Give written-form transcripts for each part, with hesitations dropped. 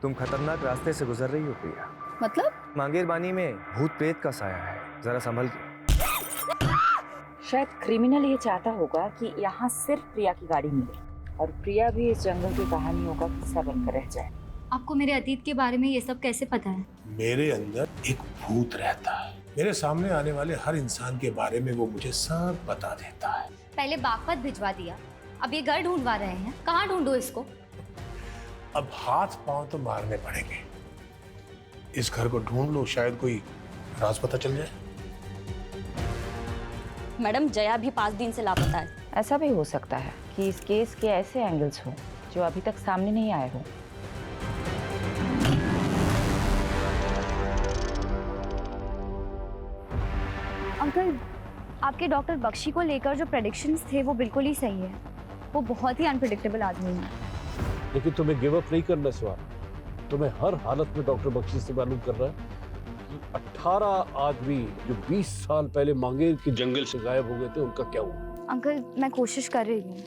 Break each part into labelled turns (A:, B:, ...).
A: तुम खतरनाक रास्ते से गुजर रही हो प्रिया।
B: मतलब?
A: मांगेर बानी में भूत प्रेत का साया है, जरा संभल के।
C: शायद क्रिमिनल ये चाहता होगा कि यहाँ सिर्फ प्रिया की गाड़ी मिले और प्रिया भी इस जंगल की कहानियों का किस्सा बनकर रह जाए।
D: आपको मेरे अतीत के बारे में ये सब कैसे पता है?
E: मेरे अंदर एक भूत रहता है। मेरे सामने आने वाले हर इंसान के बारे में वो मुझे सब बता देता है।
D: पहले बागपत भिजवा दिया, अब ये घर ढूंढवा रहे हैं। कहाँ ढूंढूं इसको?
E: अब हाथ पांव तो मारने पड़ेंगे। इस घर को ढूंढ लो, शायद कोई राज पता चल जाए।
B: मैडम, जया भी 5 दिन से लापता है।
C: ऐसा भी हो सकता है कि इस केस के ऐसे एंगल्स हो जो अभी तक सामने नहीं आए हो।
D: अंकल, आपके डॉक्टर बख्शी को लेकर जो प्रेडिक्शंस थे वो बिल्कुल ही सही है। वो बहुत ही अनप्रेडिक्टेबल आदमी है।
F: लेकिन तुम्हें गिव अप नहीं करना सवाल। तुम्हें हर हालत में डॉक्टर बख्शी से मालूम कर रहा है कि 18 आदमी जो 20 साल पहले मांगेर के जंगल से गायब हो गए थे, उनका क्या हुआ?
D: अंकल, मैं कोशिश कर रही हूँ,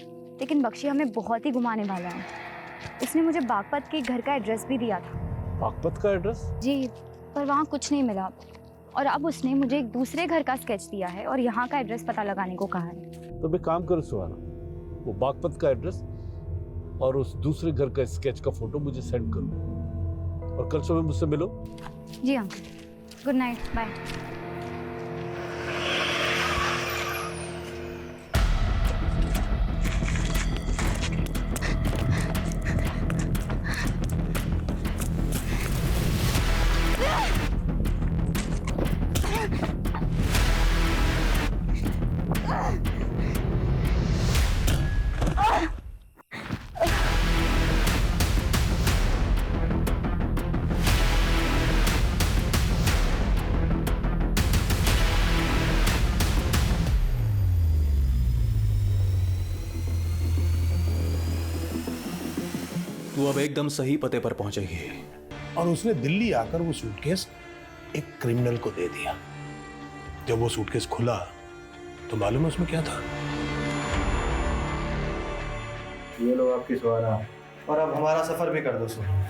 D: लेकिन बख्शी हमें बहुत ही घुमाने वाला है। उसने मुझे बागपत के घर का एड्रेस भी दिया था।
F: बागपत का एड्रेस?
D: जी, पर वहाँ कुछ नहीं मिला। और अब उसने मुझे एक दूसरे घर का स्केच दिया है और यहाँ का एड्रेस पता लगाने को कहा है।
F: तो एक काम करो सुहाना, वो बागपत का एड्रेस और उस दूसरे घर का स्केच का फोटो मुझे सेंड करो और कल सुबह मुझसे मिलो।
D: जी अंकल, गुड नाइट, बाय।
G: तू अब एकदम सही पते पर पहुंचेगी।
E: और उसने दिल्ली आकर वो सूटकेस एक क्रिमिनल को दे दिया। जब वो सूटकेस खुला तो मालूम है उसमें क्या था?
A: ये लो आपकी सवारा, और अब हमारा सफर भी कर दो। सुनो,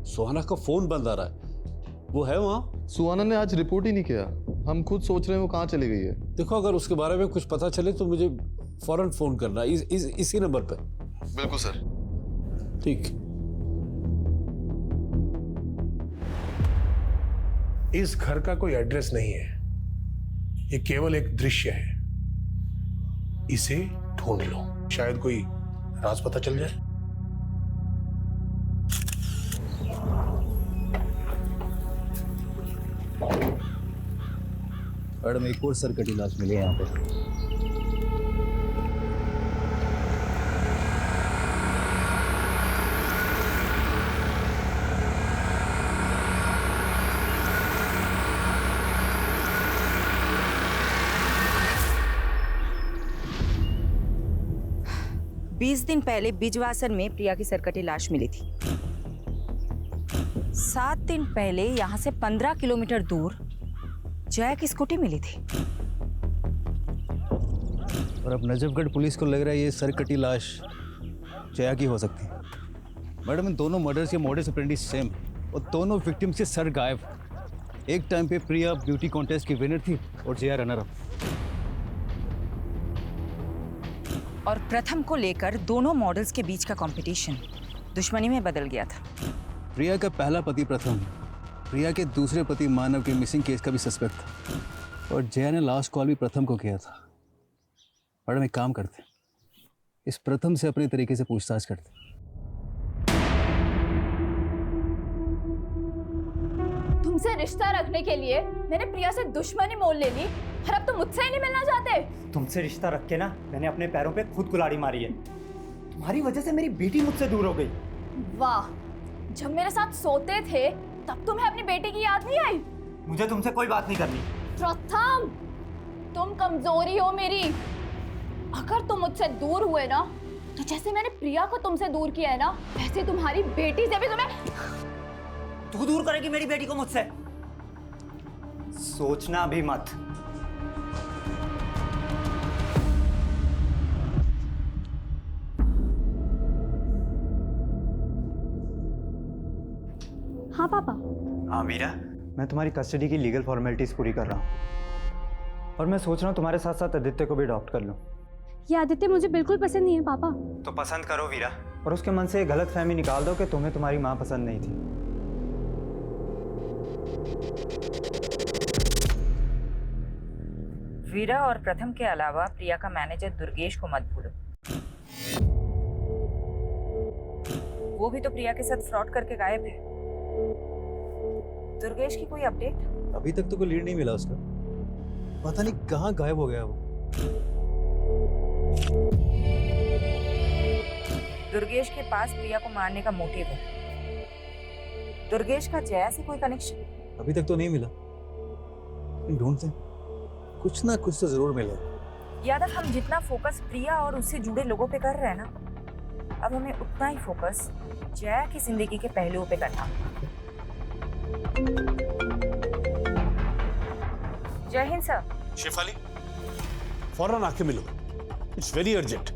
F: सुहाना का फोन बंद आ रहा है। वो है वहाँ?
H: सुहाना ने आज रिपोर्ट ही नहीं किया। हम खुद सोच रहे हैं वो कहाँ चली गई है।
F: देखो, अगर उसके बारे में कुछ पता चले तो मुझे फौरन फोन करना इसी नंबर पे।
H: बिल्कुल सर।
F: ठीक।
E: इस घर का कोई एड्रेस नहीं है, ये केवल एक दृश्य है। इसे ढूंढ लो, शायद कोई राज पता चल जाए।
G: मैडम, एक और सरकटी लाश मिली है यहाँ पे।
C: बीस दिन पहले बिजवासन में प्रिया की सरकटी लाश मिली थी। 7 दिन पहले यहाँ से 15 किलोमीटर दूर जया की स्कूटी मिली थी।
G: और अब नजफगढ़ पुलिस को लग रहा है ये सरकटी लाश जया की हो सकती है। मैडम, इन दोनों मर्डर्स के मोडस ऑपरेंडी सेम और दोनों विक्टिम्स के सर गायब। एक टाइम पे प्रिया ब्यूटी कॉन्टेस्ट की विनर थी और जया रनर अप।
C: और प्रथम को लेकर दोनों मॉडल्स के बीच का कंपटीशन दुश्मनी में बदल गया था।
G: प्रिया का पहला पति प्रथम, प्रिया के दूसरे पति मानव के मिसिंग केस का भी सस्पेक्ट था और जया ने लास्ट कॉल भी प्रथम को किया था। मैडम एक काम करते, इस प्रथम से अपने तरीके से पूछताछ करते।
I: तुमसे रिश्ता रखने के लिए मैंने प्रिया से दुश्मनी मोल ले ली और अब तुम मुझसे ही नहीं मिलना चाहते।
J: तुमसे रिश्ता रख के ना मैंने अपने पैरों पे खुद कुल्हाड़ी मारी है। तुम्हारी वजह से मेरी बेटी मुझसे दूर हो गई।
I: वाह, जब मेरे साथ सोते थे तब तुम्हें अपनी बेटी की याद नहीं आई?
J: मुझे तुमसे कोई बात नहीं करनी।
I: प्रथम, तुम कमजोरी हो मेरी। अगर तुम मुझसे दूर हुए ना तो जैसे मैंने प्रिया को तुमसे दूर किया है ना, वैसे तुम्हारी बेटी से भी तुम्हें।
J: तू दूर करेगी मेरी बेटी को मुझसे? सोचना भी मत।
D: हाँ पापा।
J: हाँ मीरा, मैं तुम्हारी कस्टडी की लीगल फॉर्मेलिटीज पूरी कर रहा हूँ और मैं सोच रहा हूँ तुम्हारे साथ साथ आदित्य को भी अडॉप्ट कर लूँ।
D: ये आदित्य मुझे बिल्कुल पसंद नहीं है पापा।
J: तो पसंद करो वीरा, और उसके मन से ये गलत फहमी निकाल दो कि तुम्हें तुम्हारी माँ पसंद नहीं थी।
C: वीरा और प्रथम के अलावा प्रिया का मैनेजर दुर्गेश को मत भूलो। वो भी तो प्रिया के साथ फ्रॉड करके गायब है। दुर्गेश की कोई अपडेट?
G: अभी तक तो कोई लीड नहीं मिला उसका, पता नहीं कहाँ गायब हो गया वो।
C: दुर्गेश के पास प्रिया को मारने का मोटिव है। दुर्गेश का जया से कोई कनेक्शन?
G: अभी तक तो नहीं मिला, ढूंढते कुछ ना कुछ तो जरूर मिलेगा।
C: यादव, हम जितना फोकस प्रिया और उससे जुड़े लोगों पे कर रहे हैं ना, अब हमें उतना ही फोकस जया की जिंदगी के पहलुओं पे करना। जय हिंद सर।
F: शेफाली, फौरन आके मिलो, इट्स वेरी अर्जेंट।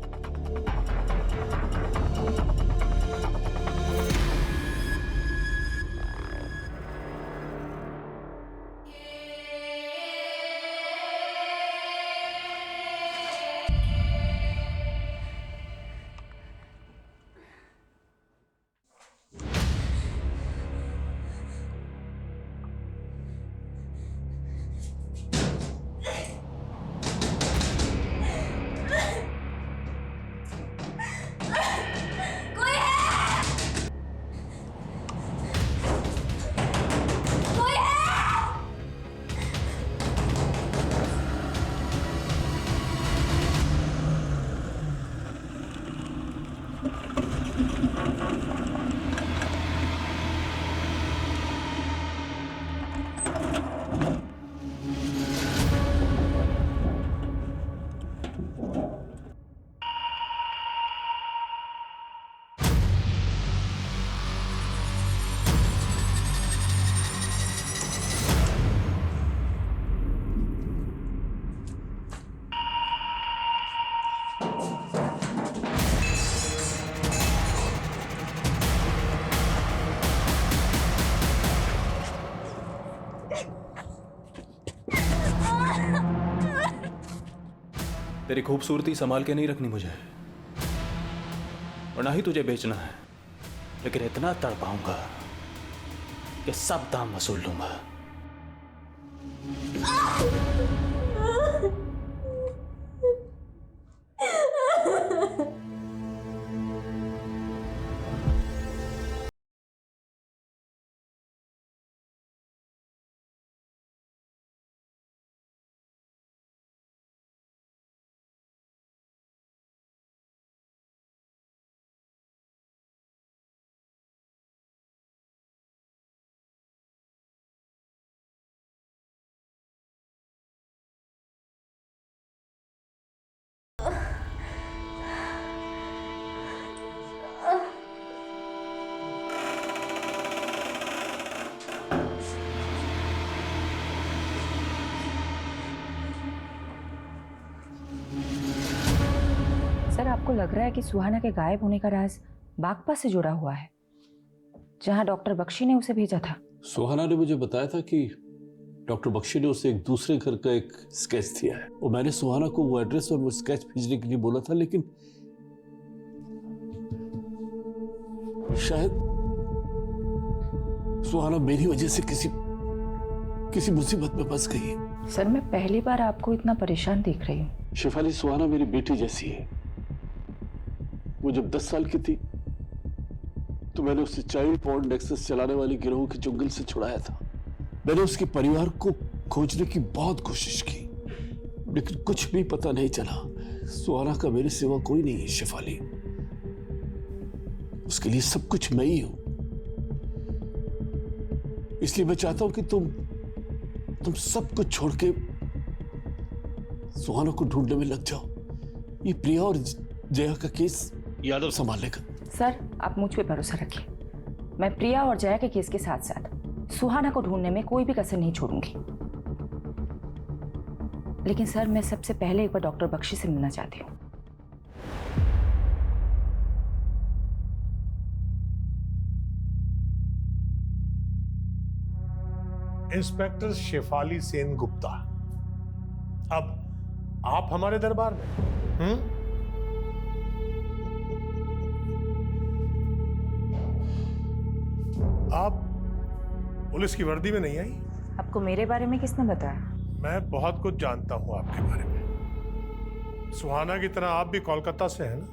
K: तेरी खूबसूरती संभाल के नहीं रखनी मुझे, और ना ही तुझे बेचना है, लेकिन इतना तड़पाऊंगा कि सब दाम वसूल लूंगा।
C: सर, आपको लग रहा है कि सुहाना के गायब होने का राज बागपत से जुड़ा हुआ है, जहां डॉक्टर बख्शी ने उसे भेजा था?
F: सुहाना ने मुझे बताया था कि डॉक्टर बख्शी ने उसे एक दूसरे घर का एक स्केच दिया है, और मैंने सुहाना को वो एड्रेस और वो स्केच भेजने के लिए बोला था, लेकिन शायद सुहाना मेरी वजह से किसी मुसीबत में फंस गई।
C: सर, मैं पहली बार आपको इतना परेशान देख रही हूँ।
F: शेफाली, सुहाना मेरी बेटी जैसी है। वो जब 10 साल की थी तो मैंने उसे चाइल्ड पॉर्न नेक्सस चलाने वाली गिरोह के चुंगल से छुड़ाया था। मैंने उसके परिवार को खोजने की बहुत कोशिश की, लेकिन कुछ भी पता नहीं चला। सुहाना का मेरे सिवा कोई नहीं है शेफाली। उसके लिए सब कुछ मैं ही हूं। इसलिए मैं चाहता हूं कि तुम सब कुछ छोड़ के सुहाना को ढूंढने में लग जाओ। ये प्रिया और जया का केस यादव संभाल लेगा।
C: सर, आप मुझ पे भरोसा रखिए। मैं प्रिया और जया के केस के साथ साथ सुहाना को ढूंढने में कोई भी कसर नहीं छोड़ूंगी। लेकिन सर, मैं सबसे पहले एक बार डॉक्टर बख्शी से मिलना चाहती हूँ।
E: इंस्पेक्टर शेफाली सेन गुप्ता, अब आप हमारे दरबार में? आप पुलिस की वर्दी में नहीं आई?
C: आपको मेरे बारे में किसने बताया?
E: मैं बहुत कुछ जानता हूं आपके बारे में। सुहाना की तरह आप भी कोलकाता से हैं ना?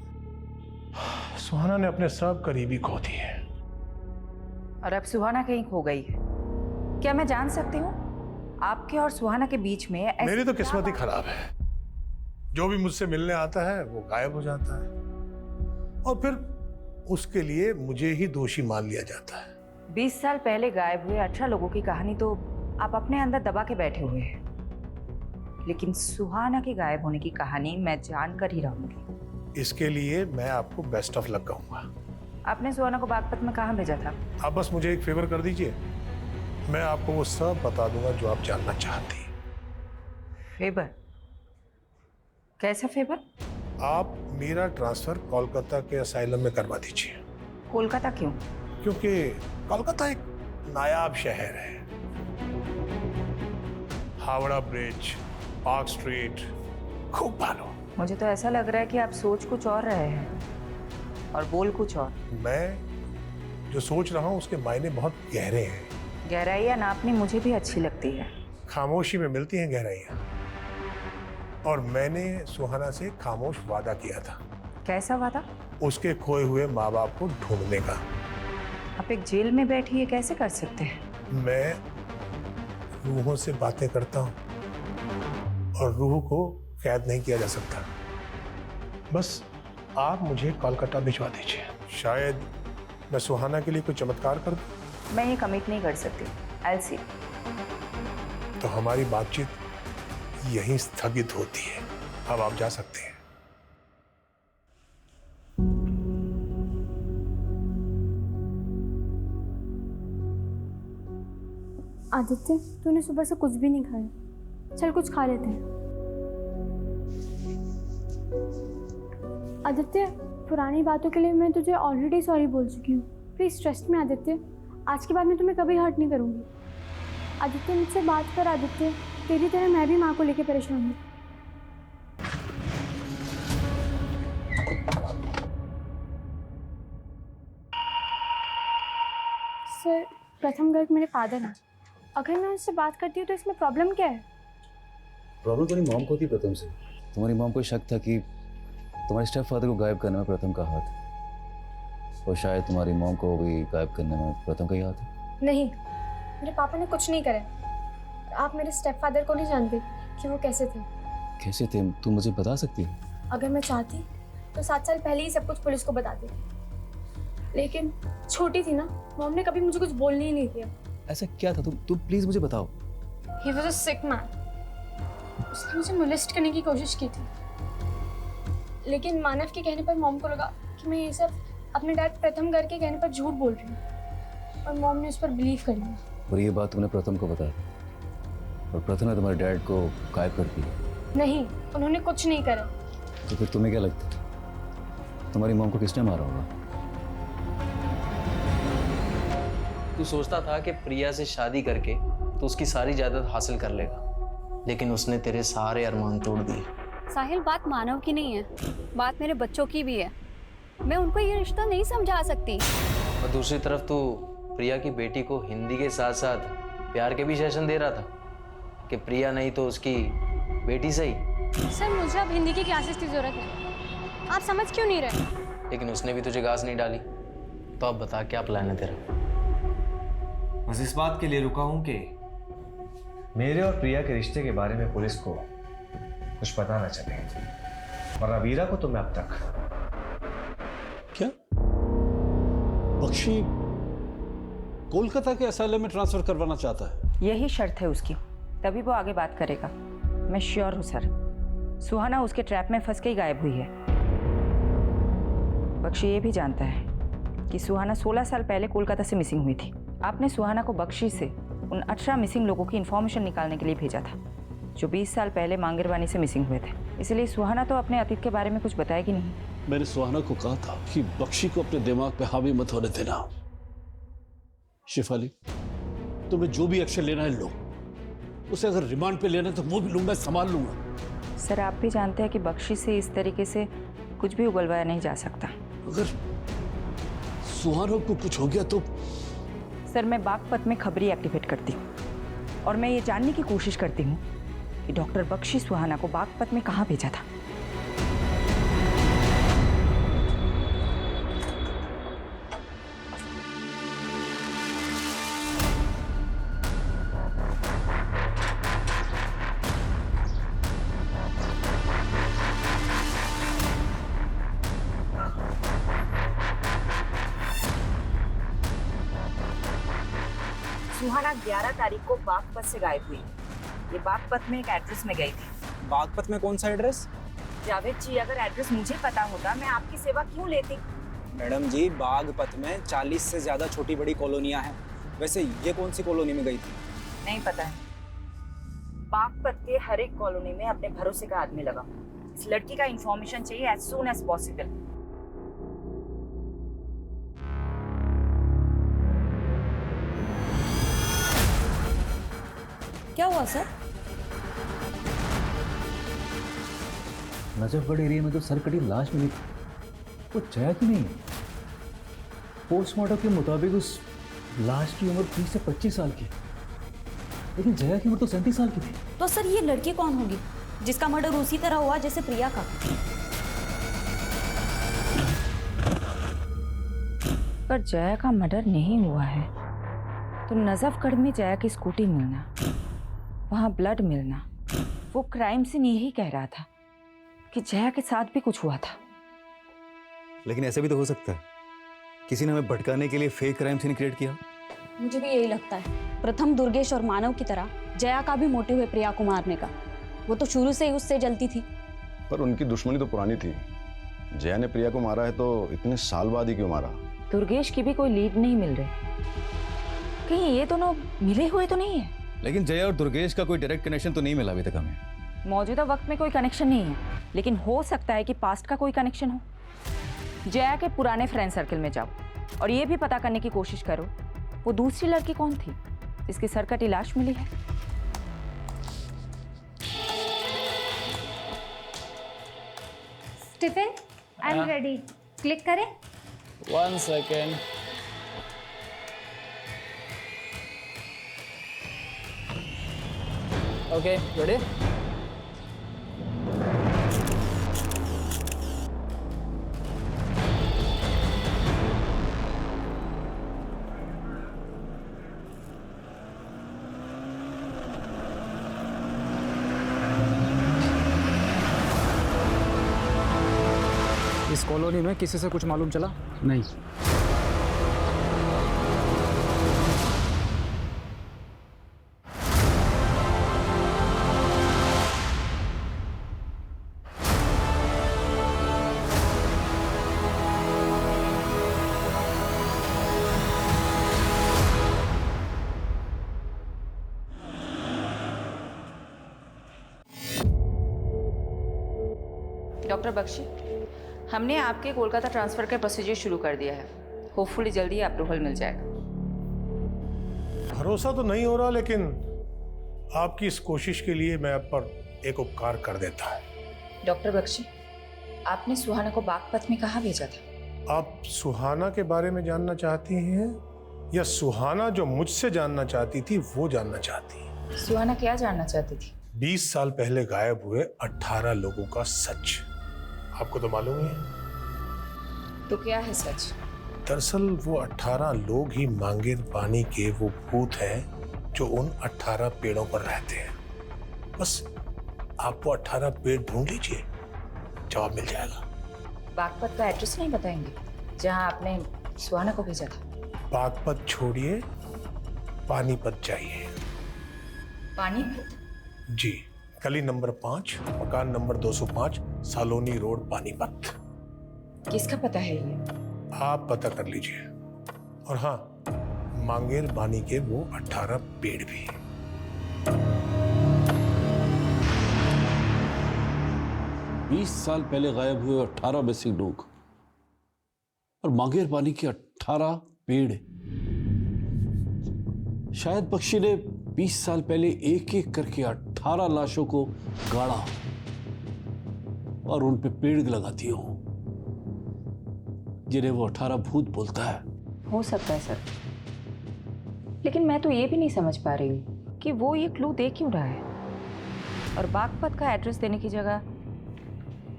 E: सुहाना ने अपने सब करीबी खो दिए।
C: और अब सुहाना कहीं खो गई है। क्या मैं जान सकती हूँ आपके और सुहाना के बीच में
E: मेरी तो किस्मत ही खराब है। जो भी मुझसे मिलने आता है वो गायब हो जाता है, और फिर उसके लिए मुझे ही दोषी मान लिया जाता है।
C: 20 साल पहले गायब हुए 18 लोगों की कहानी तो आप अपने अंदर दबा के बैठे हुए हैं, लेकिन सुहाना के गायब होने की कहानी मैं जानकर ही रहूंगी।
E: इसके लिए मैं आपको बेस्ट ऑफ लक कहूंगा।
C: आपने सुहाना को बागपत में कहाँ भेजा था?
E: आप बस मुझे एक फेवर कर दीजिए, मैं आपको वो सब बता दूंगा जो आप जानना चाहती हैं।
C: फेवर? कैसा फेवर?
E: आप मेरा ट्रांसफर कोलकाता के असाइलम में करवा दीजिए।
C: कोलकाता क्यों?
E: क्योंकि कोलकाता एक नायाब शहर है। हावड़ा ब्रिज, पार्क स्ट्रीट, खूब भालो।
C: मुझे तो ऐसा लग रहा है कि आप सोच कुछ और रहे हैं और बोल कुछ और।
E: मैं जो सोच रहा हूँ उसके मायने बहुत गहरे हैं।
C: गहराइयाँ नापनी मुझे भी अच्छी लगती है।
E: खामोशी में मिलती हैं गहराइयाँ। और मैंने सुहाना से खामोश वादा किया था।
C: कैसा वादा?
E: उसके खोए हुए माँ बाप को ढूंढने का।
C: आप एक जेल में बैठी ये कैसे कर सकते हैं?
E: मैं रूहों से बातें करता हूँ और रूह को कैद नहीं किया जा सकता। बस आप मुझे कोलकाता भिजवा दीजिए। शायद मैं सुहाना के लिए कोई चमत्कार कर दूं।
C: मैं ये कमिट नहीं कर सकती। I'll see।
E: तो हमारी बातचीत यहीं स्थगित होती है। अब आप जा सकते हैं।
D: आदित्य, तूने सुबह से कुछ भी नहीं खाया। चल कुछ खा लेते हैं। आदित्य, पुरानी बातों के लिए मैं तुझे ऑलरेडी सॉरी बोल चुकी हूँ। प्लीज़ ट्रस्ट मी आदित्य, आज के बाद मैं तुम्हें कभी हर्ट नहीं करूँगी। आदित्य, मुझसे बात कर। आदित्य, तेरी तरह मैं भी माँ को लेके परेशान हूँ। सर, प्रथम गर्ग मेरे फादर हैं। अगर मैं उनसे बात करती हूँ तो इसमें प्रॉब्लम क्या है?
G: प्रॉब्लम तुम्हारी मॉम को थी प्रथम से। तुम्हारी मॉम को शक था कि तुम्हारे स्टेप फादर को गायब करने में प्रथम का हाथ, और शायद तुम्हारी मॉम को भी गायब करने में प्रथम का ही हाथ है।
D: नहीं, मेरे पापा ने कुछ नहीं करा। आप मेरे स्टेप फादर को नहीं जानते कि वो कैसे थे।
G: कैसे थे? तुम मुझे बता सकती हो?
D: अगर मैं चाहती तो 7 साल पहले ही सब कुछ पुलिस को बताती, लेकिन छोटी थी ना, मॉम ने कभी मुझे कुछ बोलने ही नहीं दिया।
G: ऐसा क्या था? तुम प्लीज मुझे बताओ।
D: He was a sick man। उसने मुझे मोलेस्ट करने की कोशिश की थी, लेकिन मानव के कहने पर मॉम को लगा कि मैं ये सब अपने डैड प्रथम गर्ग के कहने पर झूठ बोल रही हूँ, और मॉम ने उस पर बिलीव कर लिया।
G: और ये बात तुमने प्रथम को बताया, और प्रथम ने तुम्हारे डैड को गायब कर दिया?
D: नहीं, उन्होंने कुछ नहीं करा।
G: तो फिर तुम्हें क्या लगता है तुम्हारी मॉम को किसने मारा होगा?
L: तू सोचता था कि प्रिया से शादी करके तो उसकी सारी जायदाद हासिल कर लेगा, लेकिन उसने तेरे सारे अरमान तोड़ दिए।
B: साहिल, बात मानव की नहीं है, बात मेरे बच्चों की भी है। मैं उनको ये रिश्ता नहीं समझा सकती।
L: और दूसरी तरफ तू प्रिया की बेटी को हिंदी के साथ साथ प्यार के भी सेशन दे रहा था कि प्रिया नहीं तो उसकी बेटी सही।
D: सर मुझे अब हिंदी की क्लासेस की जरूरत नहीं, आप समझ क्यों नहीं रहे?
L: लेकिन उसने भी तुझे घास नहीं डाली, तो अब बता क्या प्लान है तेरा?
M: बस इस बात के लिए रुका हूं कि मेरे और प्रिया के रिश्ते के बारे में पुलिस को कुछ पता ना चले, वरना वीरा को तो मैं अब तक।
F: क्या बख्शी कोलकाता के असाइलम में ट्रांसफर करवाना चाहता है?
C: यही शर्त है उसकी, तभी वो आगे बात करेगा। मैं श्योर हूँ सर, सुहाना उसके ट्रैप में फंस के ही गायब हुई है। बख्शी ये भी जानता है कि सुहाना 16 साल पहले कोलकाता से मिसिंग हुई थी। आपने सुहाना को बख्शी से उन 18 मिसिंग लोगों की इन्फॉर्मेशन निकालने के लिए भेजा था, जो 20 साल पहले मांगेरवानी से मिसिंग हुए थे। इसलिए सुहाना तो अपने अतीत के बारे में कुछ बताएगी नहीं।
F: मैंने सुहाना को कहा था कि बख्शी को अपने दिमाग पे हावी मत होने देना। शिफाली, तुम्हें जो भी एक्शन लेना है लो, उसे अगर रिमांड पे लेना है तो वो भी लूंगा, संभाल लूंगा।
C: सर आप भी जानते हैं कि बख्शी से इस तरीके से कुछ भी उगलवाया नहीं जा सकता।
F: अगर सुहाना को कुछ हो गया तो?
C: सर मैं बागपत में खबरी एक्टिवेट करती हूँ और मैं ये जानने की कोशिश करती हूँ कि डॉक्टर बख्शी सुहाना को बागपत में कहाँ भेजा था। सुहाना 11 तारीख को बागपत से गायब हुई। ये बागपत में एक एड्रेस में गई थी।
J: बागपत में कौन सा एड्रेस?
C: जावेद जी, अगर एड्रेस मुझे पता होता मैं आपकी सेवा क्यों लेती?
J: मैडम जी, बागपत में 40 से ज्यादा छोटी बड़ी कॉलोनियां हैं। वैसे ये कौन सी कॉलोनी में गई थी?
C: नहीं पता है। बागपत के हर एक कॉलोनी में अपने भरोसे का आदमी लगा। इस लड़की का इंफॉर्मेशन चाहिए एज सून एज पॉसिबल।
B: क्या हुआ सर?
G: नजफगढ़ एरिया में तो सर कटी लाश मिली थी, वो जया की नहीं है। पोस्टमार्टम के मुताबिक उस लाश की उम्र 30 से 25 साल की, लेकिन जया की उम्र तो 37 साल की थी।
B: तो सर ये लड़की कौन होगी जिसका मर्डर उसी तरह हुआ जैसे प्रिया का?
C: पर जया का मर्डर नहीं हुआ है तो नजफगढ़ में जया की स्कूटी मिलना, वहां ब्लड मिलना, वो क्राइम सीन यही कह रहा था कि जया के साथ भी कुछ हुआ था।
G: लेकिन ऐसा भी तो हो सकता है किसी ने हमें भटकाने के लिए फेक क्राइम सीन क्रिएट किया।
B: मुझे भी यही लगता है। प्रथम दुर्गेश और मानव की तरह जया का भी मोटिव है प्रिया को मारने का। वो तो शुरू से ही उससे जलती थी।
N: पर उनकी दुश्मनी तो पुरानी थी। जया ने प्रिया को मारा है तो इतने साल बाद ही क्यों मारा?
C: दुर्गेश की भी कोई लीड नहीं मिल रही। कहीं ये दोनों मिले हुए तो नहीं है?
G: लेकिन जया और दुर्गेश का कोई डायरेक्ट कनेक्शन तो नहीं मिला अभी तक हमें।
C: मौजूदा वक्त में कोई कनेक्शन नहीं है, लेकिन हो सकता है कि पास्ट का कोई कनेक्शन हो। जया के पुराने फ्रेंड सर्कल में जाओ और ये भी पता करने की कोशिश करो वो दूसरी लड़की कौन थी जिसकी सर कटी लाश मिली है।
D: Stephen, I am ready. Click करें?
K: 1 सेकेंड। Okay, ready?
J: इस कॉलोनी में किसी से कुछ मालूम चला?
K: नहीं।
C: डॉक्टर बख्शी, हमने आपके कोलकाता ट्रांसफ़र का प्रोसीजर शुरू कर दिया है। होपफुली जल्दी अप्रूवल मिल जाएगा।
E: भरोसा तो नहीं हो रहा, लेकिन आपकी इस कोशिश के लिए मैं आप पर एक उपकार कर देता है।
C: डॉक्टर बख्शी, आपने सुहाना को बागपत में कहाँ भेजा था?
E: आप सुहाना के बारे में जानना चाहती हैं या सुहाना जो मुझसे जानना चाहती थी वो जानना चाहती हैं?
C: सुहाना क्या जानना चाहती थी?
E: 20 साल पहले गायब हुए 18 लोगों का सच आपको तो मालूम ही है।
C: तो क्या है सच?
E: दरअसल वो 18 लोग ही मांगेर पानी के वो भूत हैं जो उन 18 पेड़ों पर रहते हैं। बस आप वो 18 पेड़ ढूंढ लीजिए, जवाब मिल जाएगा।
C: बागपत का एड्रेस नहीं बताएंगे जहां आपने सुहाना को भेजा था?
E: बागपत छोड़िए, पानीपत जाइए।
C: पानीपत?
E: जी, गली नंबर 5, मकान नंबर 205, सालोनी रोड, पानीपत।
C: किसका पता है ये?
E: आप पता कर लीजिए। और हाँ, मांगेर बानी के वो 18 पेड़ भी।
F: 20 साल पहले गायब हुए 18 मिसिंग लोग और मांगेर पानी के 18 पेड़। शायद बख्शी ने 20 साल पहले एक एक करके 18 लाशों को गाड़ा और उन पे पेड़ लगा दिए हो, जिन्हें वो 18 भूत बोलता है।
C: हो सकता है सर, लेकिन मैं तो ये भी नहीं समझ पा रही हूँ कि वो ये क्लू दे क्यों रहा है और बागपत का एड्रेस देने की जगह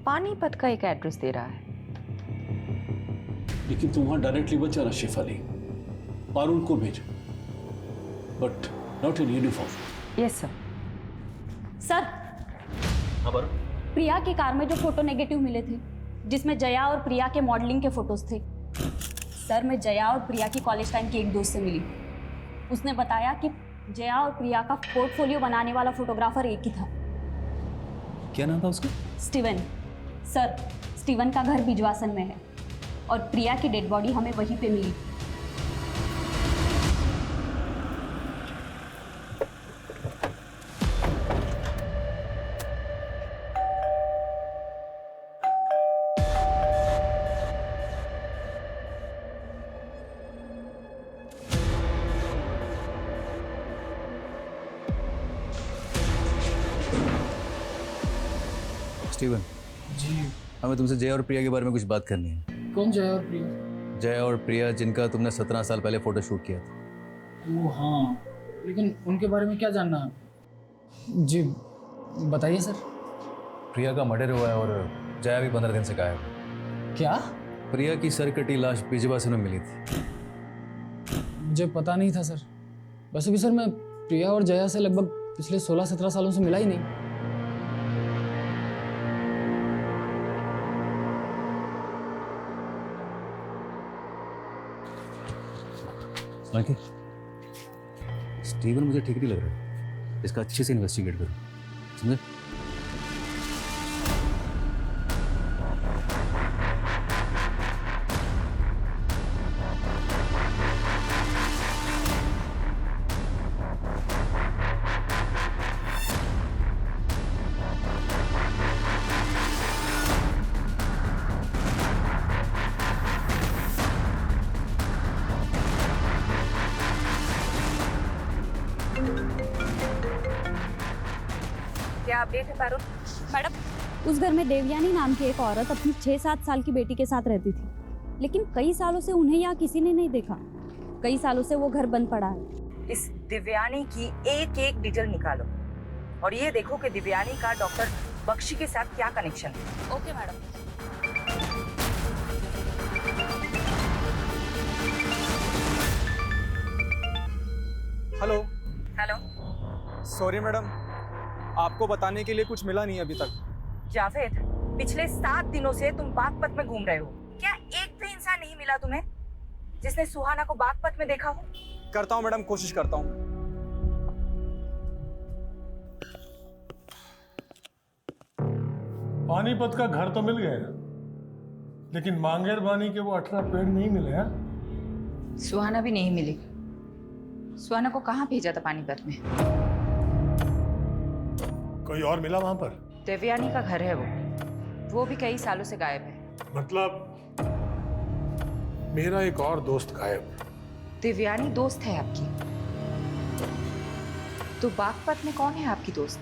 C: पानीपत का एक एड्रेस दे रहा है।
F: लेकिन तुम वहां डायरेक्टली मत जाना शेफाली, पारुल को भेज, but not in uniform.
C: Yes sir.
B: Sir,
K: हाँ पर
B: प्रिया की कार में जो फोटो नेगेटिव मिले थे, जिसमें जया और प्रिया के मॉडलिंग के फोटोज थे, सर मैं जया और प्रिया की कॉलेज टाइम की एक दोस्त से मिली। उसने बताया कि जया और प्रिया का पोर्टफोलियो बनाने वाला फोटोग्राफर एक ही था।
G: क्या नाम था उसका?
B: स्टीवन। सर, स्टीवन का घर बिजवासन में है और प्रिया की डेड बॉडी हमें वहीं पे मिली।
G: स्टीवन
K: जी,
G: हमें तुमसे जया और प्रिया के बारे में कुछ बात करनी है।
K: कौन जया और प्रिया?
G: जया और प्रिया जिनका तुमने 17 साल पहले फोटो शूट किया था।
K: वो हाँ, लेकिन उनके बारे में क्या जानना है? जी बताइए सर।
G: प्रिया का मर्डर हुआ है और जया भी 15 दिन से गायब है।
K: क्या?
G: प्रिया की सर कटी लाश बिजवासन में मिली थी।
K: मुझे पता नहीं था सर। वैसे भी सर मैं प्रिया और जया से लगभग पिछले 16-17 सालों से मिला ही नहीं।
G: आंटी, स्टीवन मुझे ठीक नहीं लग रहा, इसका अच्छे से इन्वेस्टिगेट करो, समझे?
C: क्या अपडेट है पारुल?
B: मैडम, उस घर में देवयानी नाम की एक औरत अपनी 6-7 साल की बेटी के साथ रहती थी, लेकिन कई सालों से उन्हें यहाँ किसी ने नहीं देखा। कई सालों से वो घर बंद पड़ा है।
C: इस दिव्यानी की एक एक डिटेल निकालो और ये देखो कि दिव्यानी का डॉक्टर बख्शी के साथ क्या कनेक्शन है।
B: Okay madam.
O: Hello.
C: Hello.
O: Sorry madam, आपको बताने के लिए कुछ मिला नहीं अभी तक।
C: जावेद, पिछले 7 दिनों से तुम बागपत में घूम रहे हो, क्या एक भी इंसान नहीं मिला तुम्हें जिसने सुहाना को बागपत में देखा हो?
O: करता हूँ मैडम, कोशिश करता हूँ।
E: पानीपत का घर तो मिल गया, लेकिन मांगेर बानी के वो 18 पेड़ नहीं मिले हैं।
C: सुहाना भी नहीं मिली। सुहाना को कहाँ भेजा था पानीपत में?
E: कोई और मिला वहां पर?
C: देवयानी का घर है वो भी कई सालों से गायब है।
E: मतलब मेरा एक और दोस्त गायब।
C: देवयानी दोस्त है आपकी? तो बागपत में कौन है आपकी दोस्त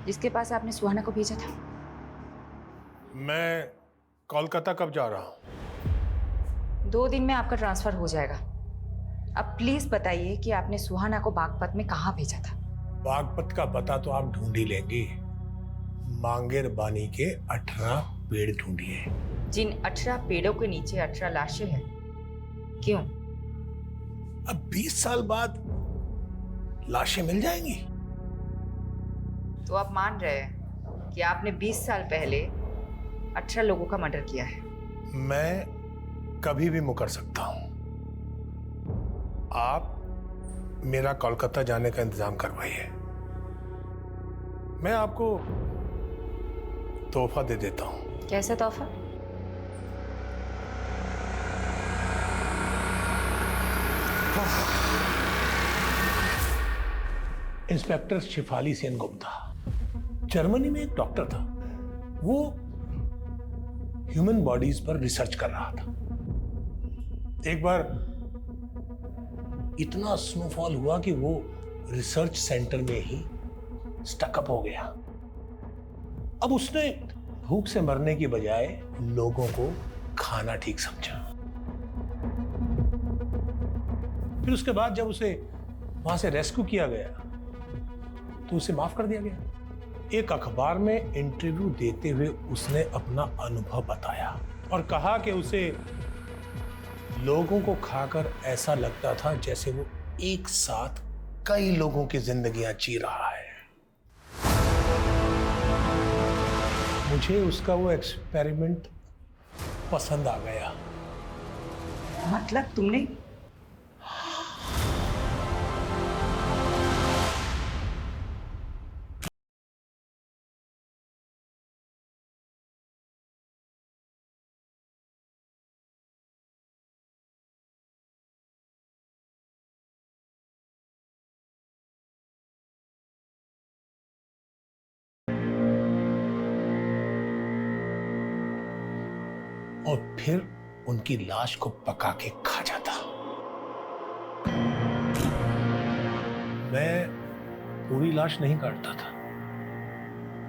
C: जिसके पास आपने सुहाना को भेजा था?
E: मैं कोलकाता कब जा रहा हूँ?
C: 2 दिन में आपका ट्रांसफर हो जाएगा। अब प्लीज बताइए कि आपने सुहाना को बागपत में कहाँ भेजा था?
E: बागपत का पता तो आप ढूंढ ही लेंगे। मांगेर बानी के 18 पेड़ ढूंढिए।
C: जिन 18 पेड़ों के नीचे 18 लाशें हैं, क्यों?
E: अब 20 साल बाद लाशें मिल जाएंगी।
C: तो आप मान रहे हैं कि आपने 20 साल पहले 18 लोगों का मर्डर किया है?
E: मैं कभी भी मुकर सकता हूं। आप मेरा कोलकाता जाने का इंतजाम करवाइए। मैं आपको तोहफा दे देता हूं।
C: कैसा तोहफा?
E: इंस्पेक्टर शिफाली सेन गुप्ता, जर्मनी में एक डॉक्टर था। वो ह्यूमन बॉडीज पर रिसर्च कर रहा था। एक बार इतना स्नोफॉल हुआ कि वो रिसर्च सेंटर में ही स्टकअप हो गया। अब उसने भूख से मरने की बजाय लोगों को खाना ठीक समझा। फिर उसके बाद जब उसे वहां से रेस्क्यू किया गया तो उसे माफ कर दिया गया। एक अखबार में इंटरव्यू देते हुए उसने अपना अनुभव बताया और कहा कि उसे लोगों को खाकर ऐसा लगता था जैसे वो एक साथ कई लोगों की जिंदगियां जी रहा है। मुझे उसका वो एक्सपेरिमेंट पसंद आ गया।
C: मतलब तुमने
E: और फिर उनकी लाश को पका के खा जाता। मैं पूरी लाश नहीं काटता था,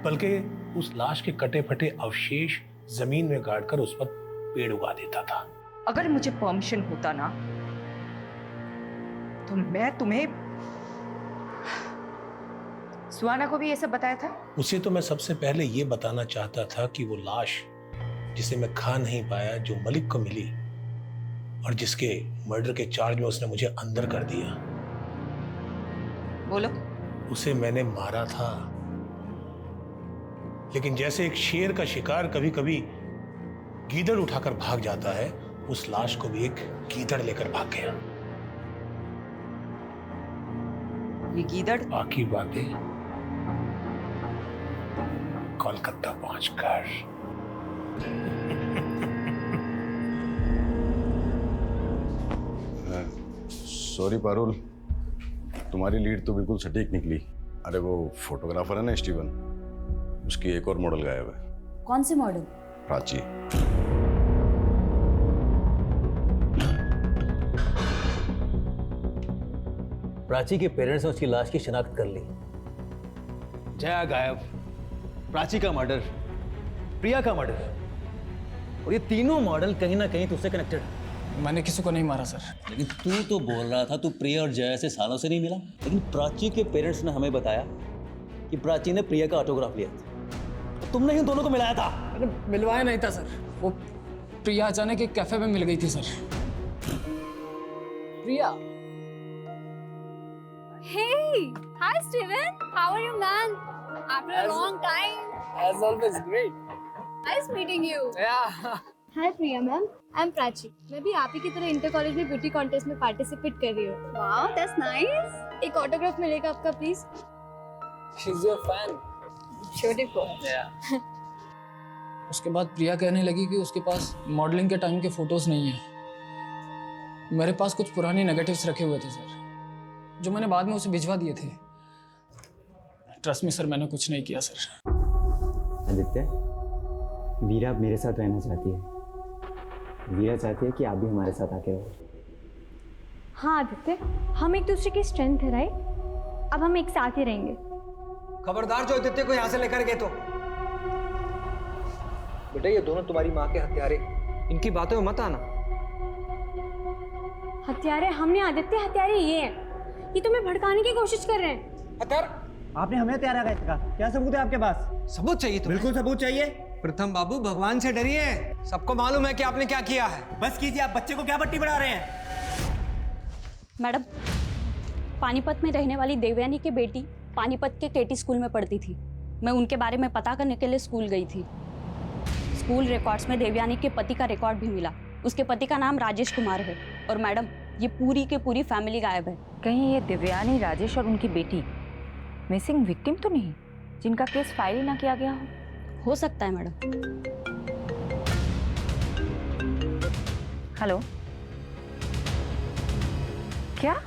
E: बल्कि उस लाश के कटे फटे अवशेष जमीन में गाड़कर उस पर पेड़ उगा देता था।
C: अगर मुझे परमिशन होता ना तो मैं तुम्हें सुहाना को भी ये सब बताया था।
E: उसे तो मैं सबसे पहले ये बताना चाहता था कि वो लाश जिसे मैं खा नहीं पाया, जो मलिक को मिली और जिसके मर्डर के चार्ज में उसने मुझे अंदर कर दिया,
C: बोलो।
E: उसे मैंने मारा था। लेकिन जैसे एक शेर का शिकार कभी कभी गीदड़ उठाकर भाग जाता है, उस लाश को भी एक गीदड़ लेकर भाग गया।
C: ये गीदड़?
E: बाकी बातें कोलकाता पहुंचकर।
N: सॉरी पारुल, तुम्हारी लीड तो बिल्कुल सटीक निकली। अरे वो फोटोग्राफर है ना स्टीवन, उसकी एक और मॉडल गायब है।
B: कौन सी मॉडल?
N: प्राची।
G: प्राची के पेरेंट्स ने उसकी लाश की शिनाख्त कर ली। जया गायब, प्राची का मर्डर, प्रिया का मर्डर, और ये तीनों मॉडल कहीं ना कहीं तुझसे कनेक्टेड है।
K: मैंने किसी को नहीं मारा सर।
G: लेकिन तू तो बोल रहा था तू प्रिया और जया से सालों से नहीं मिला, लेकिन प्राची के पेरेंट्स ने हमें बताया कि प्राची ने प्रिया का ऑटोग्राफ लिया था। तुमने ही दोनों को मिलाया था।
K: अरे मिलवाया नहीं था सर, वो प्रिया अचानक एक कैफे में मिल गई थी sir. Priya.
D: Hey, hi Steven. How are you, man? After a long time.
K: As always, great.
D: Nice meeting you.
K: Yeah.
D: Hi Priya ma'am. I'm Prachi. मैं भी आप ही की तरह इंटर कॉलेज में ब्यूटी कॉन्टेस्ट में पार्टिसिपेट कर रही हूँ। Wow, that's nice. एक ऑटोग्राफ मिलेगा आपका please?
K: She's your fan.
D: Beautiful.
K: Yeah. उसके बाद प्रिया कहने लगी कि उसके पास मॉडलिंग के टाइम के फोटोज नहीं है। मेरे पास कुछ पुराने नेगेटिव्स रखे हुए थे सर, जो मैंने बाद में उसे भिजवा दिए थे। ट्रस्ट मी सर, मैंने कुछ नहीं किया सर।
J: आदित्य, वीरा अब मेरे साथ रहना चाहती है। वीरा चाहती है कि आप भी हमारे साथ आके रहो।
D: हाँ आदित्य, हम एक दूसरे की स्ट्रेंथ है राइट? अब हम एक साथ ही रहेंगे।
P: खबरदार जो आदित्य को यहाँ से लेकर गए तो। बेटा ये दोनों तुम्हारी माँ के हत्यारे, इनकी बातों में मत आना।
D: हत्यारे हमने आदित्य, हत्यारे ये हैं। ये तुम्हें भड़काने की कोशिश कर रहे हैं।
P: हत्यार
J: आपने हमें तैयार कहा, क्या सबूत है आपके पास?
P: सबूत चाहिए तुम्हें?
J: बिल्कुल सबूत चाहिए।
P: प्रथम बाबू, भगवान से डरिए। सबको मालूम है कि आपने क्या किया है।
J: बस कीजिए, आप बच्चे को क्या पट्टी पढ़ा रहे हैं?
B: मैडम, पानीपत में रहने वाली देवयानी की बेटी पानीपत के केटी स्कूल में पढ़ती थी। मैं उनके बारे में पता करने के लिए स्कूल गई थी। स्कूल रिकॉर्ड्स में देवयानी के पति का रिकॉर्ड भी मिला। उसके पति का नाम राजेश कुमार है। और मैडम, ये पूरी की पूरी फैमिली गायब है।
C: कहीं ये देवयानी, राजेश और उनकी बेटी मिसिंग विक्टिम तो नहीं, जिनका केस फाइल ही ना किया गया
B: हो सकता है मैडम।
C: हेलो, क्या?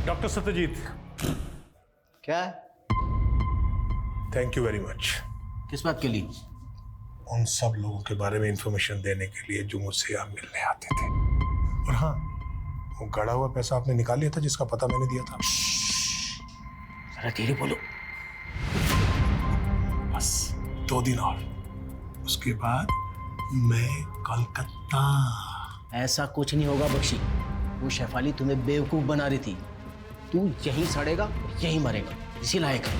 E: डॉक्टर सत्यजीत,
L: क्या है?
E: Thank you very much.
L: किस बात के लिए?
E: उन सब लोगों के बारे में इंफॉर्मेशन देने के लिए जो मुझसे यहाँ मिलने आते थे। और हाँ, वो गड़ा हुआ पैसा आपने निकाल लिया था जिसका पता मैंने दिया था।
L: जरा धीरे बोलो।
E: बस 2 दिन और, उसके बाद मैं कोलकाता।
L: ऐसा कुछ नहीं होगा बख्शी। वो शेफाली तुम्हें बेवकूफ बना रही थी। तू यहीं सड़ेगा, यहीं मरेगा, इसी लायक है।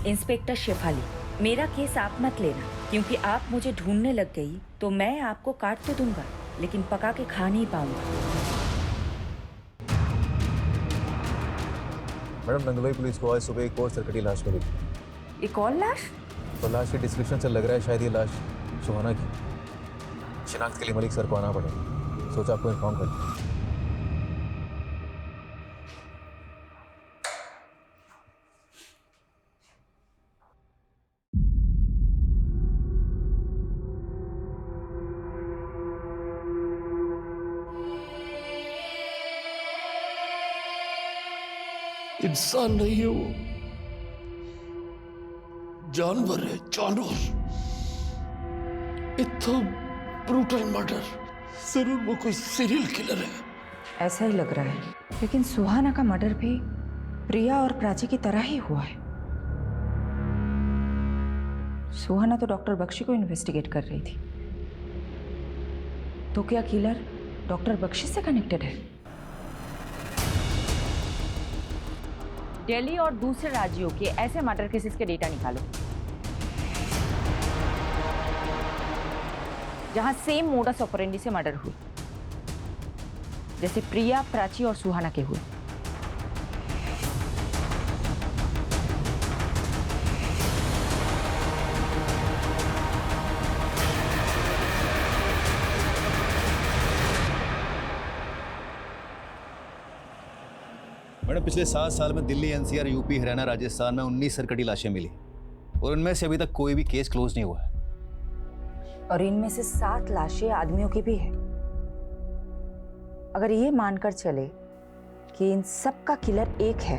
C: इंस्पेक्टर शेफाली, मेरा केस आप मत लेना, क्योंकि आप मुझे ढूंढने लग गई तो मैं आपको काट तो दूंगा, लेकिन पका के खा नहीं पाऊंगा।
G: मैडम, नंदुरई पुलिस को आज सुबह एक और सरकटी लाश मिली।
C: एक और लाश?
G: तो लाश के डिस्क्रिप्शन से लग रहा है शायद ये लाश सुहाना की। शिनाख्त के लिए मलिक सर को आना पड़ेगा। सोचा आपको इन्फॉर्म कर दूं।
F: इंसान नहीं है वो, जानवर है, जानवर। इतना ब्रूटल मर्डर, जरूर वो कोई सीरियल किलर है।
C: ऐसा ही लग रहा है, लेकिन सुहाना का मर्डर भी प्रिया और प्राची की तरह ही हुआ है। सुहाना तो डॉक्टर बख्शी को इन्वेस्टिगेट कर रही थी, तो क्या किलर डॉक्टर बख्शी से कनेक्टेड है? दिल्ली और दूसरे राज्यों के ऐसे मर्डर केसेस के डेटा निकालो जहां सेम मोडस ऑपरेंडी से मर्डर हुई, जैसे प्रिया, प्राची और सुहाना के हुए।
G: मैडम, पिछले 7 साल में दिल्ली, एनसीआर, यूपी, हरियाणा, राजस्थान में 19 सरकटी लाशें मिली और उनमें से अभी तक कोई भी केस क्लोज नहीं हुआ है।
C: और इनमें से 7 लाशें आदमियों की भी है। अगर ये मानकर चले कि इन सब का किलर एक है,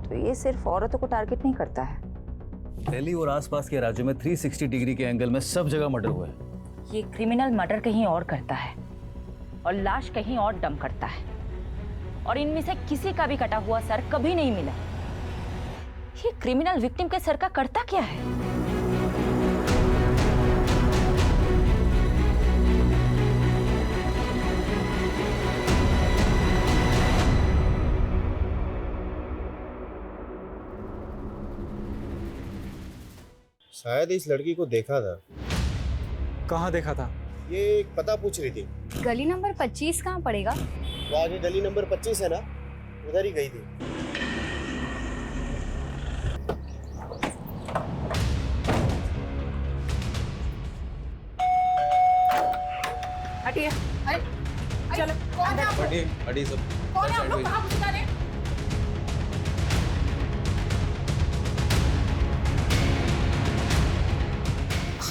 C: तो ये सिर्फ औरतों को टारगेट नहीं करता है।
G: दिल्ली और आसपास के राज्यों में 360 डिग्री के एंगल में सब जगह मर्डर हुआ है।
C: ये क्रिमिनल मर्डर कहीं और करता है और लाश कहीं और डंप करता है, और इनमें से किसी का भी कटा हुआ सर कभी नहीं मिला। ये क्रिमिनल विक्टिम के सर का करता क्या है?
M: शायद इस लड़की को देखा था।
O: कहाँ देखा था?
M: ये एक पता पूछ रही थी।
I: गली नंबर 25 कहाँ पड़ेगा?
M: वो आगे गली नंबर 25 है ना, उधर ही गई थी।
I: हटिए। चलो
M: हटिए, हटिए सब।
I: कौन है आप लोग? कहाँ घुस जा रहे हैं?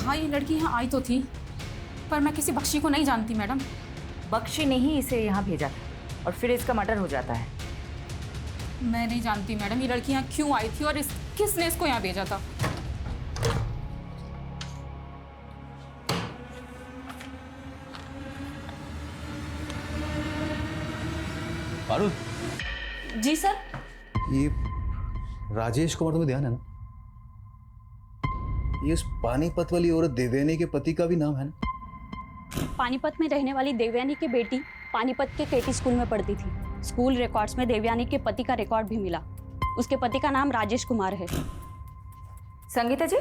B: हाँ, ये लड़की यहाँ आई तो थी, पर मैं किसी बख्शी को नहीं जानती मैडम।
C: बख्शी ने ही इसे यहाँ भेजा था और फिर इसका मर्डर हो जाता है।
B: मैं नहीं जानती मैडम, ये लड़की यहाँ क्यों आई थी और इस
Q: किसने इसको यहाँ भेजा था?
G: पारुल,
B: जी सर।
G: ये राजेश कुमार तुम्हें ध्यान है ना? ये उस पानीपत वाली औरत देवयानी के पति का भी नाम है ना?
B: पानीपत में रहने वाली देवयानी की बेटी पानीपत के केटी स्कूल में पढ़ती थी। स्कूल रिकॉर्ड्स में देवयानी के पति का रिकॉर्ड भी मिला। उसके पति का नाम राजेश कुमार है।
C: संगीता जी,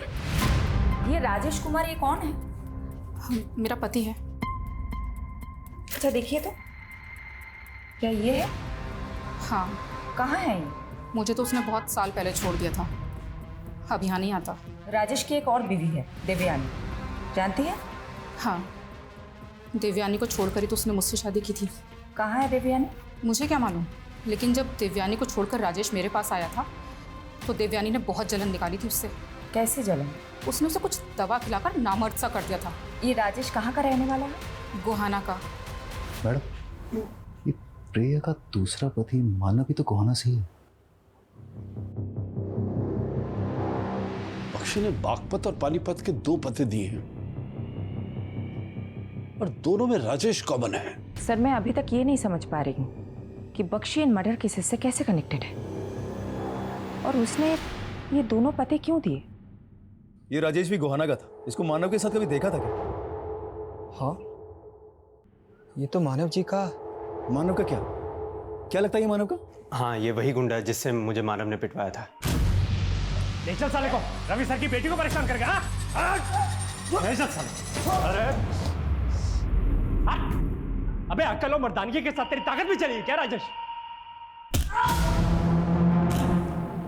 C: ये राजेश कुमार ये कौन है?
Q: मेरा पति है।
C: अच्छा देखिए तो, क्या ये है?
Q: हाँ।
C: कहाँ है ये?
Q: मुझे तो उसने बहुत साल पहले छोड़ दिया था, अब यहाँ नहीं आता।
C: राजेश की एक और बीवी है देवयानी, जानती है?
Q: हाँ, देवयानी को छोड़कर ही तो उसने मुझसे शादी की थी।
C: कहाँ है देवयानी?
Q: मुझे क्या मालूम, लेकिन जब देवयानी को छोड़कर राजेश मेरे पास आया था तो देवयानी ने बहुत जलन निकाली थी उससे।
C: कैसे जलन?
Q: उसने उसे कुछ दवा खिलाकर नामर्द सा कर दिया था।
C: ये राजेश कहाँ का रहने वाला है?
Q: गोहाना का।
G: मैडम, ये प्रिया का दूसरा पति मानव भी तो गोहाना से ही है।
F: बख्शी ने बागपत और पानीपत के 2 पते दिए हैं और दोनों में राजेश कॉमन है।
C: सर, मैं अभी तक ये नहीं समझ पा रही हूँ कि बख्शी इन मर्डर केसेस से कैसे कनेक्टेड है और उसने ये दोनों पते क्यों दिए?
G: ये राजेश भी गोहाना का था। इसको मानव के साथ कभी देखा था क्या?
P: हाँ, ये तो मानव जी का।
G: मानव का क्या लगता है ये मानव का?
J: हाँ, ये वही गुंडा है जिससे मुझे मानव ने पिटवाया था।
R: ले चल साले को, रवि सर की बेटी को परेशान करके। ले चल साले। अरे अबे अक्ल और मर्दानगी के साथ तेरी ताकत भी चली क्या राजेश?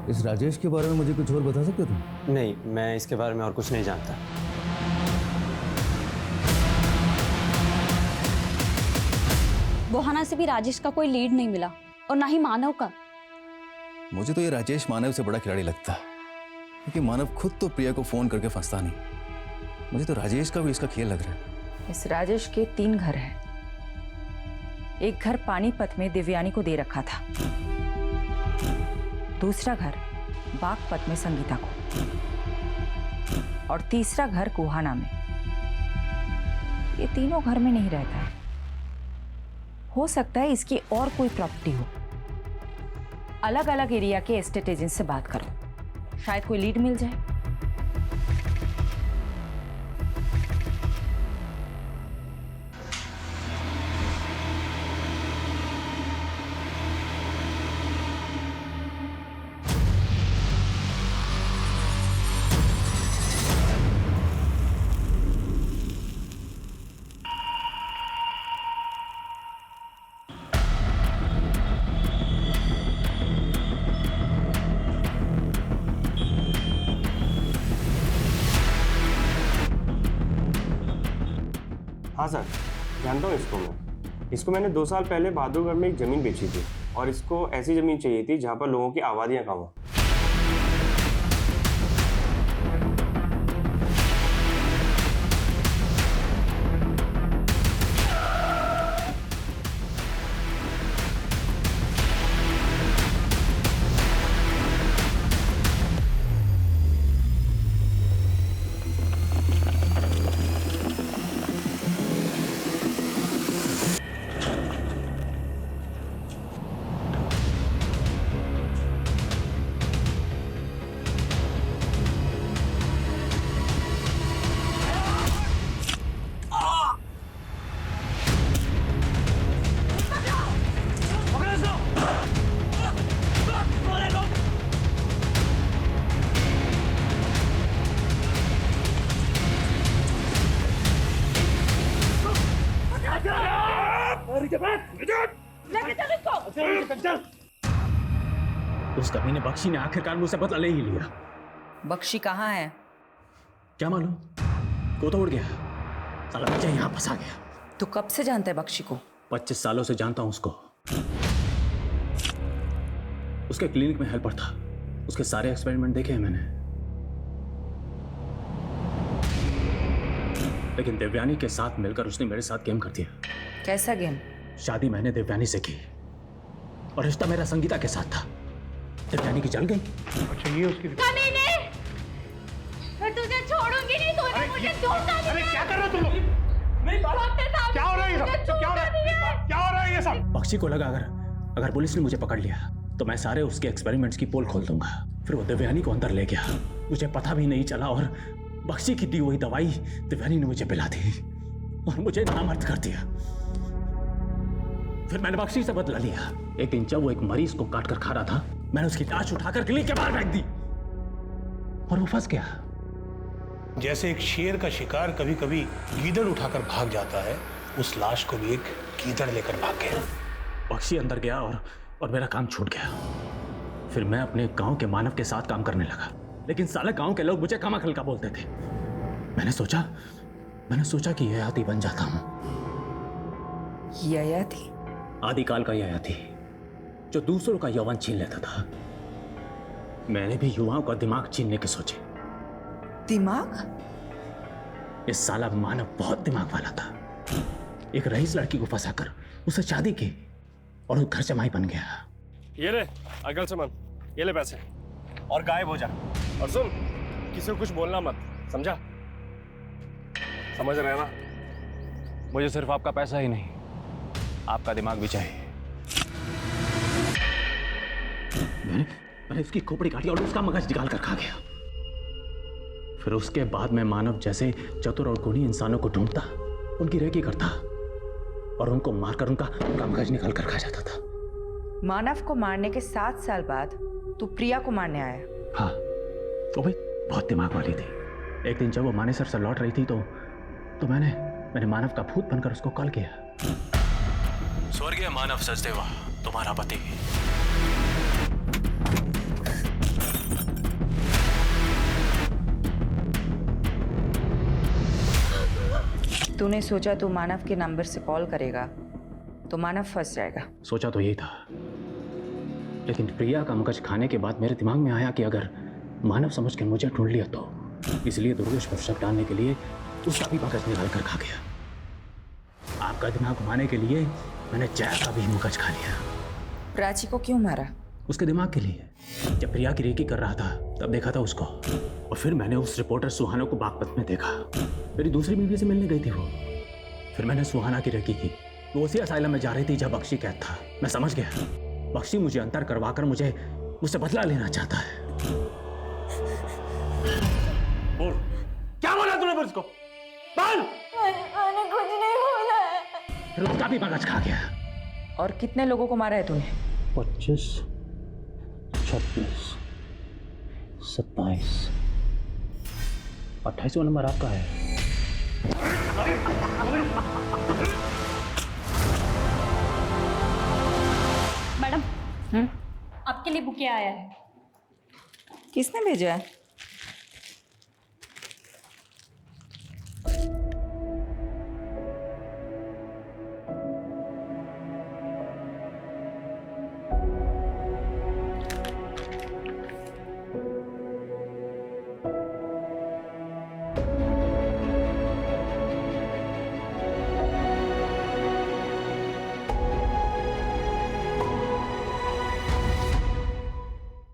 G: इस राजेश के बारे में मुझे कुछ और बता सकते तुम?
J: नहीं, मैं इसके बारे में और कुछ नहीं जानता।
B: गोहाना से भी राजेश का कोई लीड नहीं मिला और ना ही मानव का।
G: मुझे तो ये राजेश मानव से बड़ा खिलाड़ी लगता है, क्योंकि मानव खुद तो प्रिया को फोन करके फंसता नहीं। मुझे तो राजेश का भी इसका खेल लग रहा है।
C: इस राजेश के 3 घर हैं। एक घर पानीपत में देवयानी को दे रखा था, दूसरा घर बागपत में संगीता को, और तीसरा घर गोहाना में। ये तीनों घर में नहीं रहता है। हो सकता है इसकी और कोई प्रॉपर्टी हो। अलग अलग एरिया के एस्टेट एजेंट से बात करो, शायद कोई लीड मिल जाए।
S: हाँ सर, जानता हूँ इसको मैंने 2 साल पहले बहादुरगढ़ में एक ज़मीन बेची थी और इसको ऐसी ज़मीन चाहिए थी जहाँ पर लोगों की आबादियाँ कम हो।
R: उस कमीने बख्शी ने आखिरकार मुझसे बदला ले ही लिया।
C: बख्शी कहाँ है?
R: क्या मालूम, को तो उड़ गया। साला मुझे यहाँ फंसा गया।
C: तू कब से जानता है बख्शी को?
R: 25 सालों से जानता हूँ उसको। उसके क्लिनिक में हेल्पर था। उसके सारे एक्सपेरिमेंट देखे हैं मैंने, लेकिन देवयानी के साथ मिलकर उसने मेरे साथ गेम कर दिया।
C: कैसा गेम?
R: शादी मैंने देवयानी से की और रिश्ता मेरा संगीता के साथ था। देवयानी की जल गई।
E: अच्छा ये उसकी
I: कमीने, मैं तुझे छोड़ूंगी नहीं। तूने मुझे धोखा दिया।
E: अरे क्या कर रहे हो तुम लोग? क्या हो रहा है ये सब? क्या हो रहा है ये सब?
R: बख्शी को लगा अगर पुलिस ने मुझे पकड़ लिया तो मैं सारे उसके एक्सपेरिमेंट्स की पोल खोल दूंगा। फिर वो देवयानी को अंदर ले गया, मुझे पता भी नहीं चला और बख्शी की दी हुई दवाई देवयानी ने मुझे पिला दी और मुझे नामर्द कर दिया। फिर मैंने बख्शी से बदला लिया। एक दिन जब वो एक मरीज को काट कर खा रहा था, मैंने उसकी लाश उठाकर गली के बाहर फेंक दी और वो फंस गया।
E: जैसे एक शेर का शिकार कभी कभी गीदड़ उठाकर भाग जाता है, उस लाश को भी एक गीदड़ लेकर भाग गया।
R: बख्शी अंदर गया और मेरा काम छूट गया। फिर मैं अपने गांव के मानव के साथ काम करने लगा, लेकिन साले गांव के लोग मुझे कमाखल का बोलते थे। मैंने सोचा कि ययाति बन जाता हूं।
C: ययाति?
R: आदिकाल का ययाति जो दूसरों का यौवन छीन लेता था। मैंने भी युवाओं का दिमाग छीनने के सोचे।
C: दिमाग?
R: इस साला मानव बहुत दिमाग वाला था। एक रईस लड़की को फंसाकर उससे शादी की और वो घर जमाई बन गया।
S: ये ले अगल सामान, ये ले पैसे और गायब हो जा। और सुन, किसी को कुछ बोलना मत, समझा? समझ रहे ना?
R: मुझे सिर्फ आपका पैसा ही नहीं, आपका दिमाग भी चाहिए। मैंने उसकी खोपड़ी काटी और उसका मगज निकाल कर खा गया। फिर उसके बाद मैं मानव जैसे चतुर और गुणी इंसानों को ढूंढता, उनकी रेकी करता और उनको मारकर उनका मगज निकाल कर खा जाता था।
C: मानव को मारने के 7 साल बाद तू प्रिया को मारने आया?
R: हाँ, वो भी बहुत दिमाग वाली थी। एक दिन जब वो मानेसर से लौट रही थी तो मैंने मानव का भूत बनकर उसको कॉल किया। स्वर्गीय मानव सचदेवा, तुम्हारा पति।
C: तूने सोचा तू मानव के नंबर से कॉल करेगा तो मानव फंस जाएगा।
R: सोचा तो यही था, लेकिन प्रिया का मगज खाने के बाद मेरे दिमाग में आया कि अगर मानव समझ के मुझे ढूंढ लिया तो, इसलिए दुर्गेश पर शक डालने के लिए उसका भी मगज निकाल कर खा गया। आपका दिमाग घुमाने के लिए मैंने जया का भी मगज खा लिया।
C: प्राची को क्यों मारा?
R: उसके दिमाग के लिए। जब प्रिया की रेकी कर रहा था तब देखा था उसको, और फिर मैंने उस रिपोर्टर सुहाना को बागपत में देखा। मेरी दूसरी बीवी से मिलने गई थी वो। फिर मैंने सुहाना की रेकी की। वो उसी असाइलम में जा रही थी जब बख्शी कैद था। मैं समझ गया, बख्शी मुझे अंतर करवाकर मुझसे बदला लेना चाहता है।
S: बोल, क्या बोला तूने पुलिस को? बोल!
I: मैंने कुछ नहीं बोला है।
R: फिर उसका भी मगज खा गया।
C: और कितने लोगों को मारा है तूने?
R: 25, 26, 27, 28वां नंबर आपका है।
B: मैडम, आपके लिए बुके आया है।
C: किसने भेजा है?